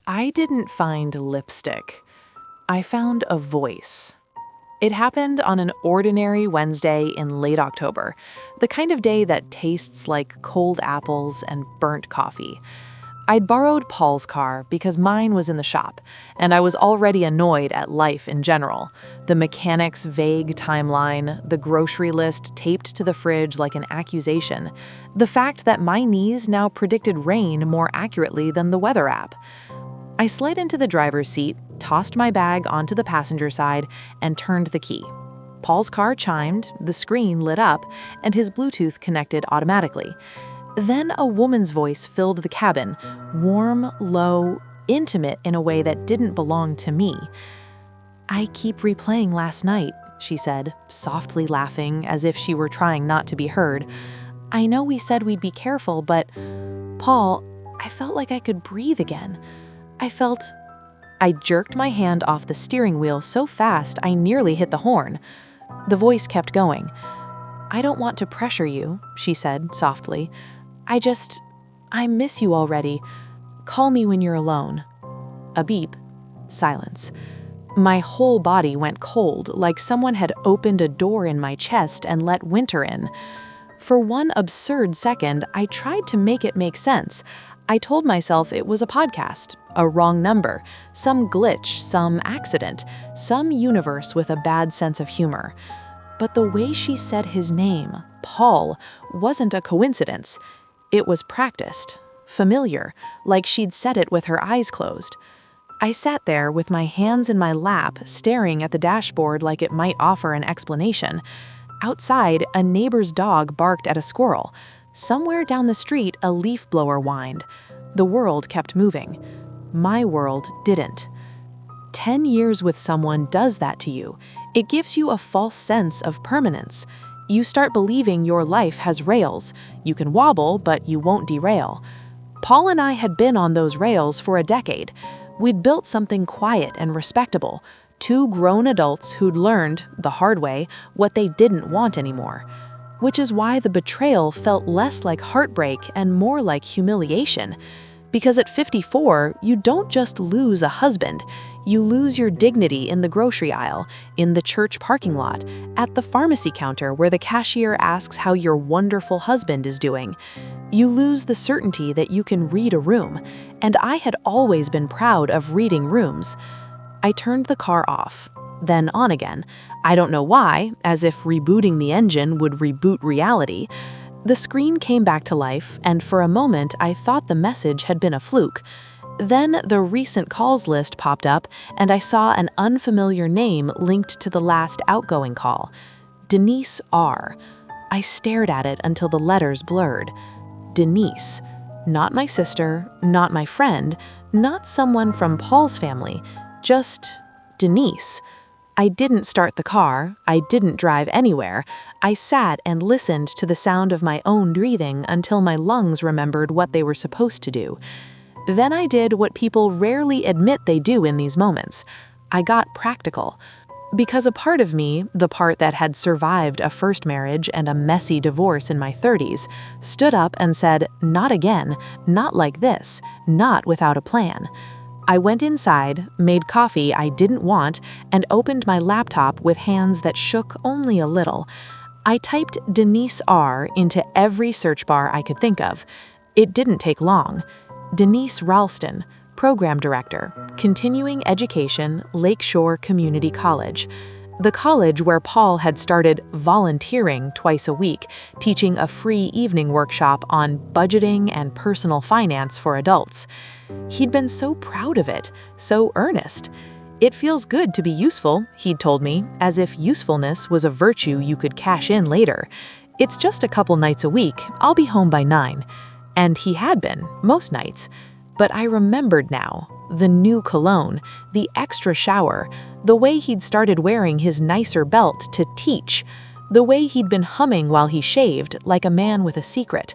I didn't find lipstick. I found a voice. It happened on an ordinary Wednesday in late October, the kind of day that tastes like cold apples and burnt coffee. I'd borrowed Paul's car because mine was in the shop, and I was already annoyed at life in general. The mechanic's vague timeline, the grocery list taped to the fridge like an accusation, the fact that my knees now predicted rain more accurately than the weather app. I slid into the driver's seat, tossed my bag onto the passenger side, and turned the key. Paul's car chimed, the screen lit up, and his Bluetooth connected automatically. Then a woman's voice filled the cabin, warm, low, intimate in a way that didn't belong to me. "I keep replaying last night," she said, softly laughing as if she were trying not to be heard. "I know we said we'd be careful, but, Paul, I felt like I could breathe again. I jerked my hand off the steering wheel so fast I nearly hit the horn. The voice kept going. "I don't want to pressure you," she said softly. I miss you already. Call me when you're alone." A beep. Silence. My whole body went cold, like someone had opened a door in my chest and let winter in. For one absurd second, I tried to make it make sense. I told myself it was a podcast, a wrong number, some glitch, some accident, some universe with a bad sense of humor. But the way she said his name, Paul, wasn't a coincidence. It was practiced, familiar, like she'd said it with her eyes closed. I sat there with my hands in my lap, staring at the dashboard like it might offer an explanation. Outside, a neighbor's dog barked at a squirrel. Somewhere down the street, a leaf blower whined. The world kept moving. My world didn't. 10 years with someone does that to you. It gives you a false sense of permanence. You start believing your life has rails. You can wobble, but you won't derail. Paul and I had been on those rails for a decade. We'd built something quiet and respectable. Two grown adults who'd learned, the hard way, what they didn't want anymore. Which is why the betrayal felt less like heartbreak and more like humiliation. Because at 54, you don't just lose a husband. You lose your dignity in the grocery aisle, in the church parking lot, at the pharmacy counter where the cashier asks how your wonderful husband is doing. You lose the certainty that you can read a room, and I had always been proud of reading rooms. I turned the car off, then on again. I don't know why, as if rebooting the engine would reboot reality. The screen came back to life, and for a moment I thought the message had been a fluke. Then the recent calls list popped up, and I saw an unfamiliar name linked to the last outgoing call. Denise R. I stared at it until the letters blurred. Denise. Not my sister, not my friend, not someone from Paul's family, just Denise. I didn't start the car, I didn't drive anywhere. I sat and listened to the sound of my own breathing until my lungs remembered what they were supposed to do. Then I did what people rarely admit they do in these moments. I got practical. Because a part of me, the part that had survived a first marriage and a messy divorce in my 30s, stood up and said, "Not again, not like this, not without a plan." I went inside, made coffee I didn't want, and opened my laptop with hands that shook only a little. I typed Denise R. into every search bar I could think of. It didn't take long. Denise Ralston, Program Director, Continuing Education, Lakeshore Community College. The college where Paul had started volunteering twice a week, teaching a free evening workshop on budgeting and personal finance for adults. He'd been so proud of it, so earnest. "It feels good to be useful," he'd told me, as if usefulness was a virtue you could cash in later. "It's just a couple nights a week. I'll be home by 9. And he had been, most nights. But I remembered now. The new cologne, the extra shower, the way he'd started wearing his nicer belt to teach, the way he'd been humming while he shaved like a man with a secret.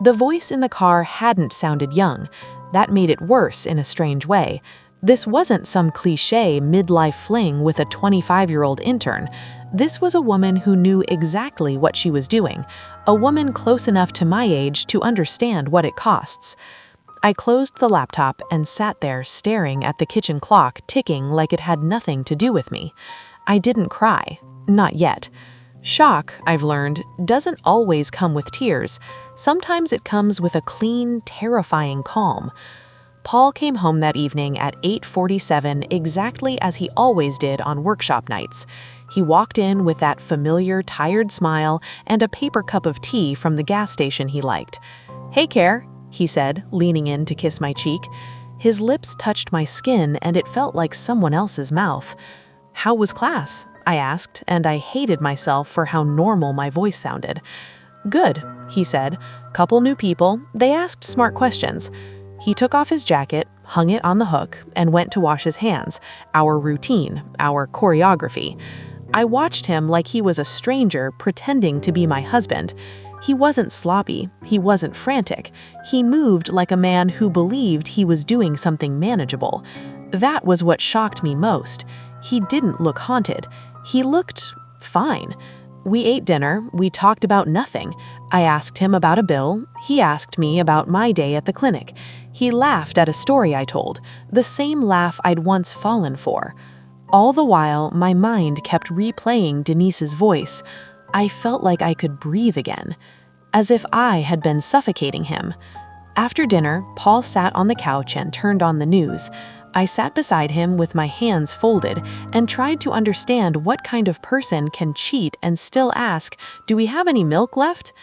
The voice in the car hadn't sounded young. That made it worse in a strange way. This wasn't some cliché midlife fling with a 25-year-old intern. This was a woman who knew exactly what she was doing, a woman close enough to my age to understand what it costs. I closed the laptop and sat there staring at the kitchen clock ticking like it had nothing to do with me. I didn't cry. Not yet. Shock, I've learned, doesn't always come with tears. Sometimes it comes with a clean, terrifying calm. Paul came home that evening at 8:47 exactly as he always did on workshop nights. He walked in with that familiar, tired smile and a paper cup of tea from the gas station he liked. "Hey, Care," he said, leaning in to kiss my cheek. His lips touched my skin and it felt like someone else's mouth. "How was class?" I asked, and I hated myself for how normal my voice sounded. "Good," he said. "Couple new people. They asked smart questions." He took off his jacket, hung it on the hook, and went to wash his hands, our routine, our choreography. I watched him like he was a stranger pretending to be my husband. He wasn't sloppy, he wasn't frantic. He moved like a man who believed he was doing something manageable. That was what shocked me most. He didn't look haunted. He looked fine. We ate dinner, we talked about nothing. I asked him about a bill, he asked me about my day at the clinic. He laughed at a story I told, the same laugh I'd once fallen for. All the while, my mind kept replaying Denise's voice. I felt like I could breathe again, as if I had been suffocating him. After dinner, Paul sat on the couch and turned on the news. I sat beside him with my hands folded and tried to understand what kind of person can cheat and still ask, "Do we have any milk left?"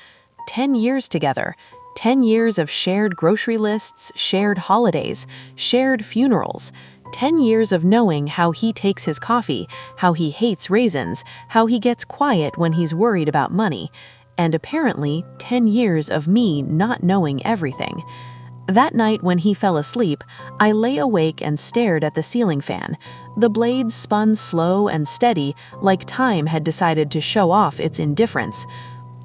10 years together. 10 years of shared grocery lists, shared holidays, shared funerals. 10 years of knowing how he takes his coffee, how he hates raisins, how he gets quiet when he's worried about money. And apparently, 10 years of me not knowing everything. That night when he fell asleep, I lay awake and stared at the ceiling fan. The blades spun slow and steady, like time had decided to show off its indifference.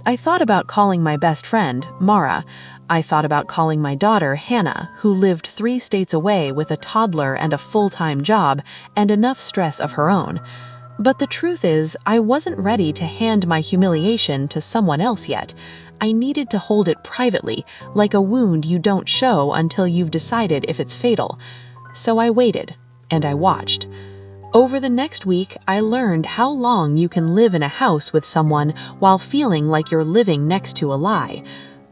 I thought about calling my best friend, Mara. I thought about calling my daughter, Hannah, who lived 3 states away with a toddler and a full-time job and enough stress of her own. But the truth is, I wasn't ready to hand my humiliation to someone else yet. I needed to hold it privately, like a wound you don't show until you've decided if it's fatal. So I waited, and I watched. Over the next week, I learned how long you can live in a house with someone while feeling like you're living next to a lie.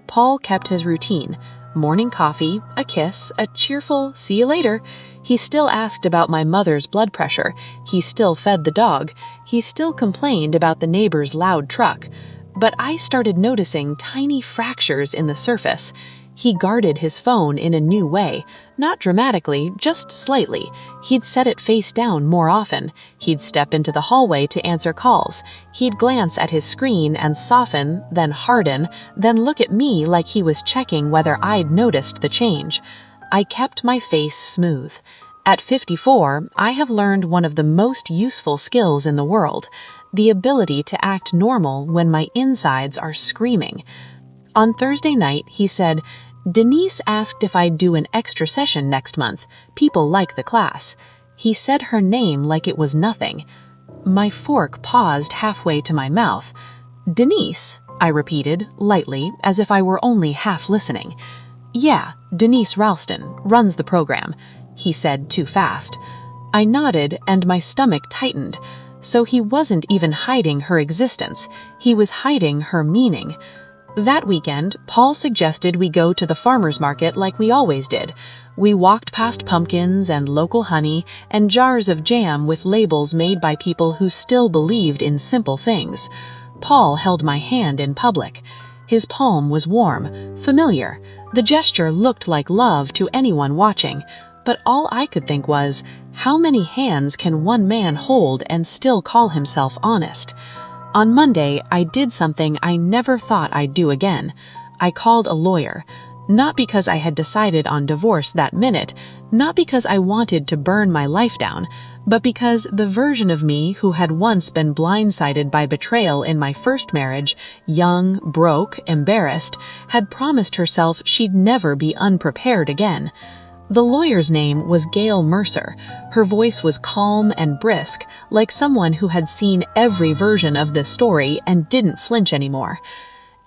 Paul kept his routine. Morning coffee, a kiss, a cheerful "see you later." He still asked about my mother's blood pressure. He still fed the dog. He still complained about the neighbor's loud truck. But I started noticing tiny fractures in the surface. He guarded his phone in a new way, not dramatically, just slightly. He'd set it face down more often. He'd step into the hallway to answer calls. He'd glance at his screen and soften, then harden, then look at me like he was checking whether I'd noticed the change. I kept my face smooth. At 54, I have learned one of the most useful skills in the world, the ability to act normal when my insides are screaming. On Thursday night, he said, "Denise asked if I'd do an extra session next month. People like the class." He said her name like it was nothing. My fork paused halfway to my mouth. "Denise," I repeated, lightly, as if I were only half listening. "Yeah, Denise Ralston, runs the program," he said too fast. I nodded and my stomach tightened. So he wasn't even hiding her existence. He was hiding her meaning. That weekend, Paul suggested we go to the farmer's market like we always did. We walked past pumpkins and local honey and jars of jam with labels made by people who still believed in simple things. Paul held my hand in public. His palm was warm, familiar. The gesture looked like love to anyone watching, but all I could think was, how many hands can one man hold and still call himself honest? On Monday, I did something I never thought I'd do again. I called a lawyer. Not because I had decided on divorce that minute, not because I wanted to burn my life down, but because the version of me who had once been blindsided by betrayal in my first marriage, young, broke, embarrassed, had promised herself she'd never be unprepared again. The lawyer's name was Gail Mercer. Her voice was calm and brisk, like someone who had seen every version of this story and didn't flinch anymore.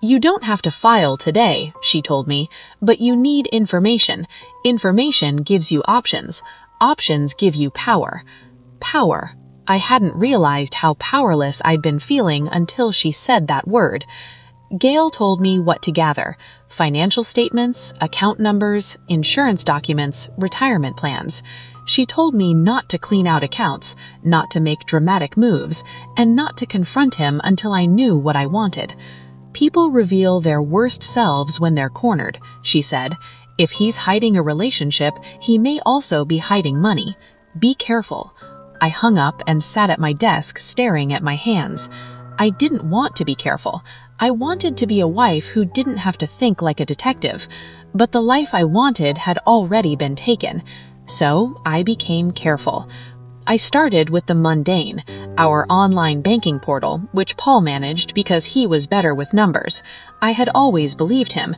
"You don't have to file today," she told me, "but you need information. Information gives you options. Options give you power." Power. I hadn't realized how powerless I'd been feeling until she said that word. Gail told me what to gather: financial statements, account numbers, insurance documents, retirement plans. She told me not to clean out accounts, not to make dramatic moves, and not to confront him until I knew what I wanted. "People reveal their worst selves when they're cornered," she said. "If he's hiding a relationship, he may also be hiding money. Be careful." I hung up and sat at my desk staring at my hands. I didn't want to be careful. I wanted to be a wife who didn't have to think like a detective, but the life I wanted had already been taken. So I became careful. I started with the mundane, our online banking portal, which Paul managed because he was better with numbers. I had always believed him,